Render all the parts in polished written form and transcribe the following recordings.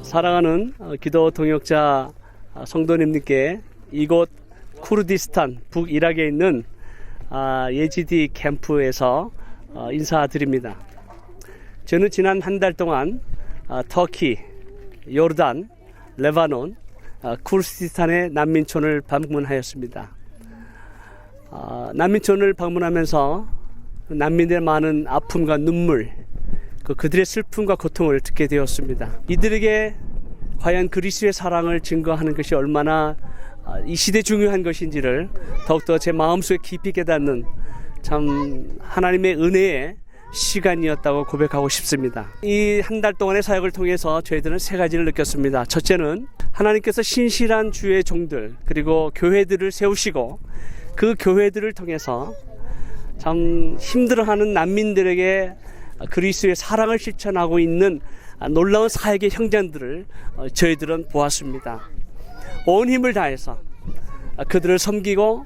사랑하는 기도 동역자 성도님들께 이곳 쿠르디스탄 북이락에 있는 예지디 캠프에서 인사드립니다. 저는 지난 한 달 동안 터키, 요르단, 레바논, 쿠르디스탄의 난민촌을 방문하였습니다. 난민촌을 방문하면서 난민들의 많은 아픔과 눈물, 그들의 슬픔과 고통을 듣게 되었습니다. 이들에게 과연 그리스도의 사랑을 증거하는 것이 얼마나 이 시대에 중요한 것인지를 더욱더 제 마음속에 깊이 깨닫는 참 하나님의 은혜의 시간이었다고 고백하고 싶습니다. 이 한 달 동안의 사역을 통해서 저희들은 세 가지를 느꼈습니다. 첫째는 하나님께서 신실한 주의 종들 그리고 교회들을 세우시고 그 교회들을 통해서 참 힘들어하는 난민들에게 그리스도의 사랑을 실천하고 있는 놀라운 사역의 현장들을 저희들은 보았습니다. 온 힘을 다해서 그들을 섬기고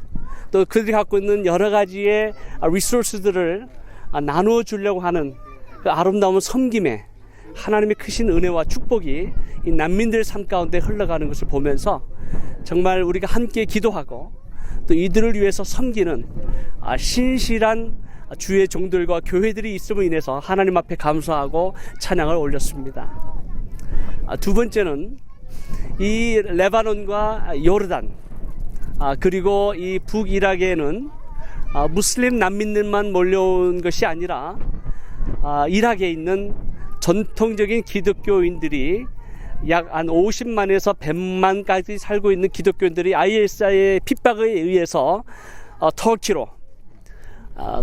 또 그들이 갖고 있는 여러 가지의 리소스들을 나누어 주려고 하는 그 아름다운 섬김에 하나님의 크신 은혜와 축복이 이 난민들의 삶 가운데 흘러가는 것을 보면서 정말 우리가 함께 기도하고 또 이들을 위해서 섬기는 신실한 주의 종들과 교회들이 있음으로 인해서 하나님 앞에 감사하고 찬양을 올렸습니다. 두 번째는 이 레바논과 요르단 그리고 이 북이락에는 무슬림 난민들만 몰려온 것이 아니라 이락에 있는 전통적인 기독교인들이 약 한 50만에서 100만까지 살고 있는 기독교인들이 IS의 핍박에 의해서 터키로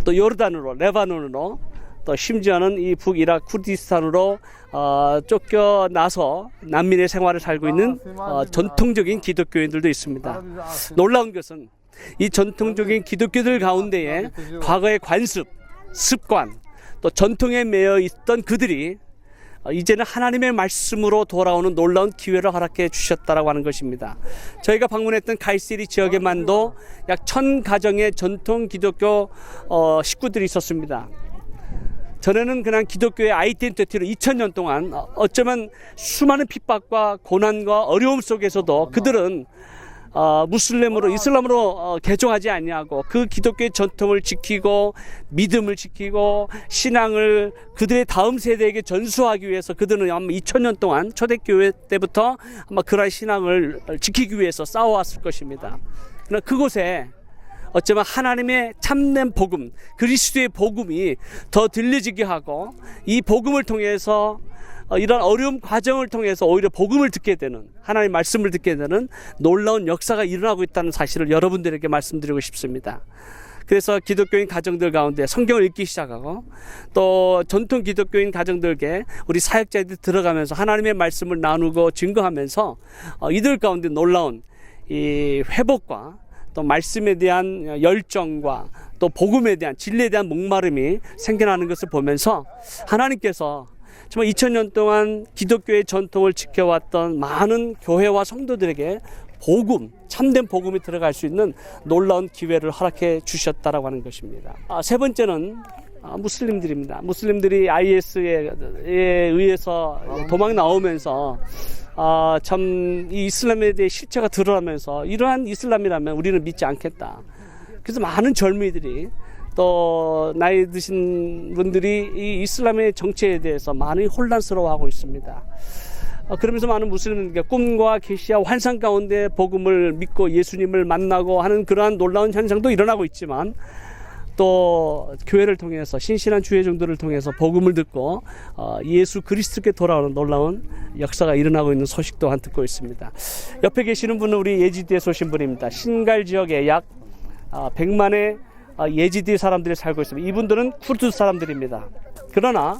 또 요르단으로 레바논으로 또 심지어는 이 북이락 쿠르디스탄으로 쫓겨나서 난민의 생활을 살고 있는 전통적인 기독교인들도 있습니다. 놀라운 것은 이 전통적인 기독교들 가운데에 과거의 관습, 습관 또 전통에 매여 있던 그들이 이제는 하나님의 말씀으로 돌아오는 놀라운 기회를 허락해 주셨다라고 하는 것입니다. 저희가 방문했던 카이세리 지역에만도 약 1000가정의 전통 기독교 식구들이 있었습니다. 전에는 그냥 기독교의 아이덴티티로 2000년 동안 어쩌면 수많은 핍박과 고난과 어려움 속에서도 그들은 무슬림으로 이슬람으로 개종하지 아니하고 그 기독교의 전통을 지키고 믿음을 지키고 신앙을 그들의 다음 세대에게 전수하기 위해서 그들은 아마 2000년 동안 초대교회 때부터 아마 그러한 신앙을 지키기 위해서 싸워왔을 것입니다. 그러나 그곳에 어쩌면 하나님의 참된 복음, 그리스도의 복음이 더 들려지게 하고 이 복음을 통해서 이런 어려운 과정을 통해서 오히려 복음을 듣게 되는 하나님의 말씀을 듣게 되는 놀라운 역사가 일어나고 있다는 사실을 여러분들에게 말씀드리고 싶습니다. 그래서 기독교인 가정들 가운데 성경을 읽기 시작하고 또 전통 기독교인 가정들에게 우리 사역자들이 들어가면서 하나님의 말씀을 나누고 증거하면서 이들 가운데 놀라운 이 회복과 또 말씀에 대한 열정과 또 복음에 대한 진리에 대한 목마름이 생겨나는 것을 보면서 하나님께서 정말 2000년 동안 기독교의 전통을 지켜왔던 많은 교회와 성도들에게 복음, 참된 복음이 들어갈 수 있는 놀라운 기회를 허락해 주셨다라고 하는 것입니다. 세 번째는 무슬림들입니다. 무슬림들이 IS에 의해서 도망 나오면서 참 이 이슬람에 대해 실체가 드러나면서 이러한 이슬람이라면 우리는 믿지 않겠다. 그래서 많은 젊은이들이 또 나이 드신 분들이 이 이슬람의 정체에 대해서 많이 혼란스러워하고 있습니다. 그러면서 많은 무슬림들에게 꿈과 계시와 환상 가운데 복음을 믿고 예수님을 만나고 하는 그러한 놀라운 현상도 일어나고 있지만 또 교회를 통해서 신실한 주의 종들을 통해서 복음을 듣고 예수 그리스도께 돌아오는 놀라운 역사가 일어나고 있는 소식 또한 듣고 있습니다. 옆에 계시는 분은 우리 예지디에서 오신 분입니다. 신갈 지역에 약 100만의 예지디 사람들이 살고 있습니다. 이분들은 쿠르드 사람들입니다. 그러나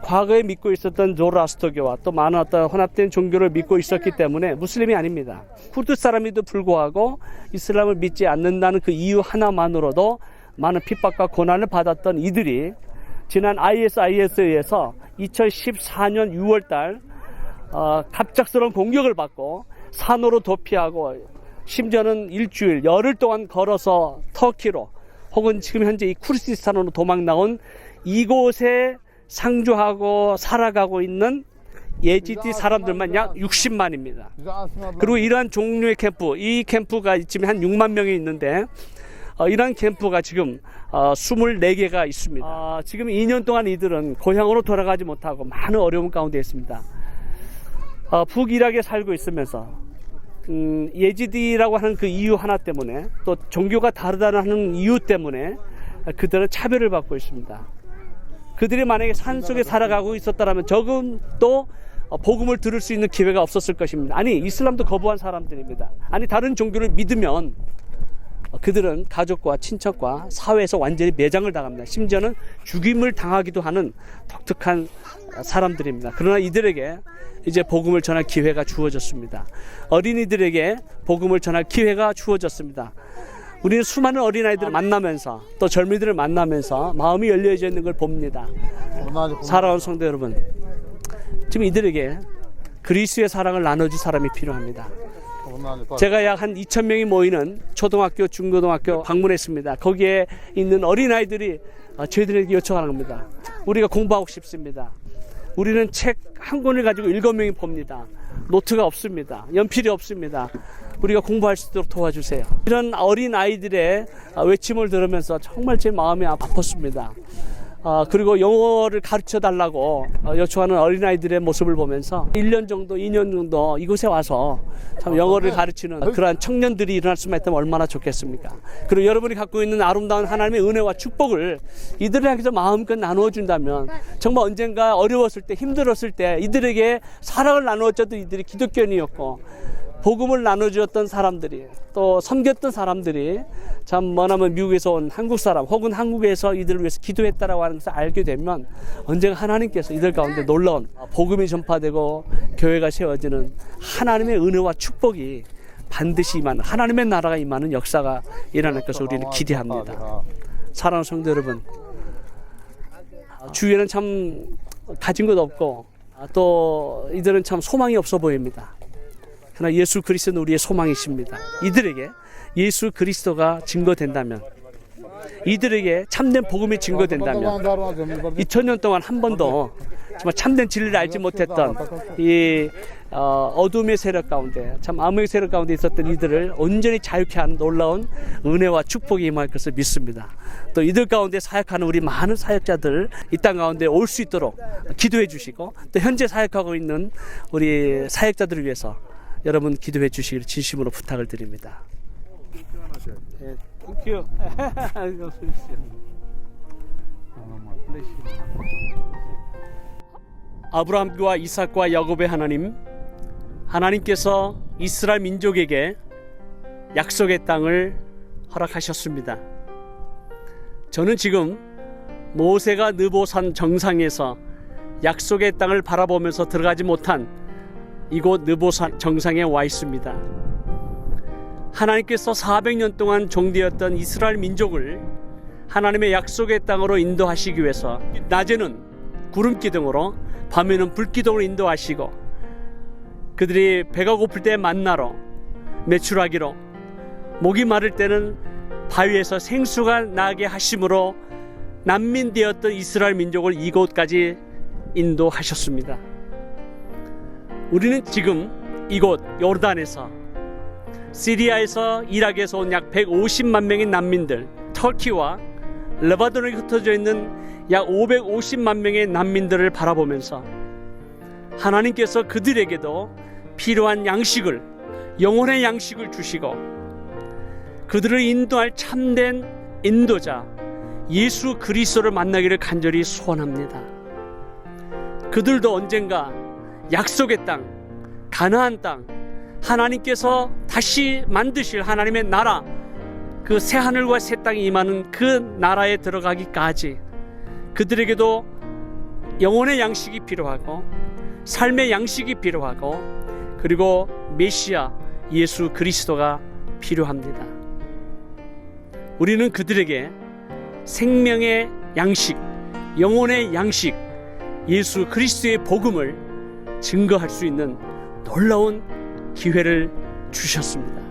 과거에 믿고 있었던 조라스터교와 또 많은 어떤 혼합된 종교를 믿고 있었기 때문에 무슬림이 아닙니다. 쿠르드 사람에도 불구하고 이슬람을 믿지 않는다는 그 이유 하나만으로도 많은 핍박과 고난을 받았던 이들이 지난 IS에 의해서 2014년 6월달 갑작스러운 공격을 받고 산으로 도피하고 심지어는 일주일, 열흘 동안 걸어서 터키로 혹은 지금 현재 이 쿠르디스탄으로 도망 나온 이곳에 상주하고 살아가고 있는 예지디 사람들만 약 60만입니다. 그리고 이러한 종류의 캠프, 이 캠프가 지금 한 6만 명이 있는데 이러한 캠프가 지금 24개가 있습니다. 지금 2년 동안 이들은 고향으로 돌아가지 못하고 많은 어려움 가운데 있습니다. 북이락에 살고 있으면서 예지디라고 하는 그 이유 하나 때문에, 또 종교가 다르다는 하는 이유 때문에 그들은 차별을 받고 있습니다. 그들이 만약에 산속에 살아가고 있었다면 조금 또 복음을 들을 수 있는 기회가 없었을 것입니다. 아니, 이슬람도 거부한 사람들입니다. 아니, 다른 종교를 믿으면 그들은 가족과 친척과 사회에서 완전히 매장을 당합니다. 심지어는 죽임을 당하기도 하는 독특한 사람들입니다. 그러나 이들에게 이제 복음을 전할 기회가 주어졌습니다. 어린이들에게 복음을 전할 기회가 주어졌습니다. 우리는 수많은 어린아이들을 만나면서 또 젊은이들을 만나면서 마음이 열려져 있는 걸 봅니다. 사랑하는 성도 여러분, 지금 이들에게 그리스도의 사랑을 나눠줄 사람이 필요합니다. 제가 약 한 2,000명이 모이는 초등학교, 중고등학교 방문했습니다. 거기에 있는 어린아이들이 저희들에게 요청하는 겁니다. 우리가 공부하고 싶습니다. 우리는 책 한 권을 가지고 7명이 봅니다. 노트가 없습니다. 연필이 없습니다. 우리가 공부할 수 있도록 도와주세요. 이런 어린아이들의 외침을 들으면서 정말 제 마음이 아팠습니다. 그리고 영어를 가르쳐 달라고 요청하는 어린아이들의 모습을 보면서 1년 정도, 2년 정도 이곳에 와서 참 영어를 가르치는 그러한 청년들이 일어날 수만 있다면 얼마나 좋겠습니까? 그리고 여러분이 갖고 있는 아름다운 하나님의 은혜와 축복을 이들에게서 마음껏 나누어 준다면 정말 언젠가 어려웠을 때, 힘들었을 때 이들에게 사랑을 나누었던 이들이 기독교인이었고 복음을 나눠주었던 사람들이, 또 섬겼던 사람들이 참 머나먼 미국에서 온 한국 사람 혹은 한국에서 이들을 위해서 기도했다라고 하는 것을 알게 되면 언젠가 하나님께서 이들 가운데 놀라운 복음이 전파되고 교회가 세워지는 하나님의 은혜와 축복이 반드시 임하는, 하나님의 나라가 임하는 역사가 일어날 것을 우리는 기대합니다. 사랑하는 성도 여러분, 주위에는 참 가진 것 없고 또 이들은 참 소망이 없어 보입니다. 그러나 예수 그리스도는 우리의 소망이십니다. 이들에게 예수 그리스도가 증거된다면, 이들에게 참된 복음이 증거된다면 2000년 동안 한 번도 정말 참된 진리를 알지 못했던 이 어둠의 세력 가운데, 참 암흑의 세력 가운데 있었던 이들을 온전히 자유케 하는 놀라운 은혜와 축복이 임할 것을 믿습니다. 또 이들 가운데 사역하는 우리 많은 사역자들 이 땅 가운데 올 수 있도록 기도해 주시고, 또 현재 사역하고 있는 우리 사역자들을 위해서 여러분 기도해 주시기를 진심으로 부탁을 드립니다. 아브라함과 이삭과 야곱의 하나님, 하나님께서 이스라엘 민족에게 약속의 땅을 허락하셨습니다. 저는 지금 모세가 느보산 정상에서 약속의 땅을 바라보면서 들어가지 못한 이곳 느보산 정상에 와 있습니다. 하나님께서 400년 동안 종되었던 이스라엘 민족을 하나님의 약속의 땅으로 인도하시기 위해서 낮에는 구름 기둥으로, 밤에는 불 기둥으로 인도하시고, 그들이 배가 고플 때 만나로, 메추라기로, 목이 마를 때는 바위에서 생수가 나게 하심으로 난민되었던 이스라엘 민족을 이곳까지 인도하셨습니다. 우리는 지금 이곳 요르단에서, 시리아에서, 이라크에서 온 약 150만 명의 난민들, 터키와 레바논에 흩어져 있는 약 550만 명의 난민들을 바라보면서 하나님께서 그들에게도 필요한 양식을, 영혼의 양식을 주시고 그들을 인도할 참된 인도자 예수 그리스도를 만나기를 간절히 소원합니다. 그들도 언젠가 약속의 땅, 가나안 땅, 하나님께서 다시 만드실 하나님의 나라, 그 새 하늘과 새 땅이 임하는 그 나라에 들어가기까지 그들에게도 영혼의 양식이 필요하고 삶의 양식이 필요하고, 그리고 메시아 예수 그리스도가 필요합니다. 우리는 그들에게 생명의 양식, 영혼의 양식, 예수 그리스도의 복음을 증거할 수 있는 놀라운 기회를 주셨습니다.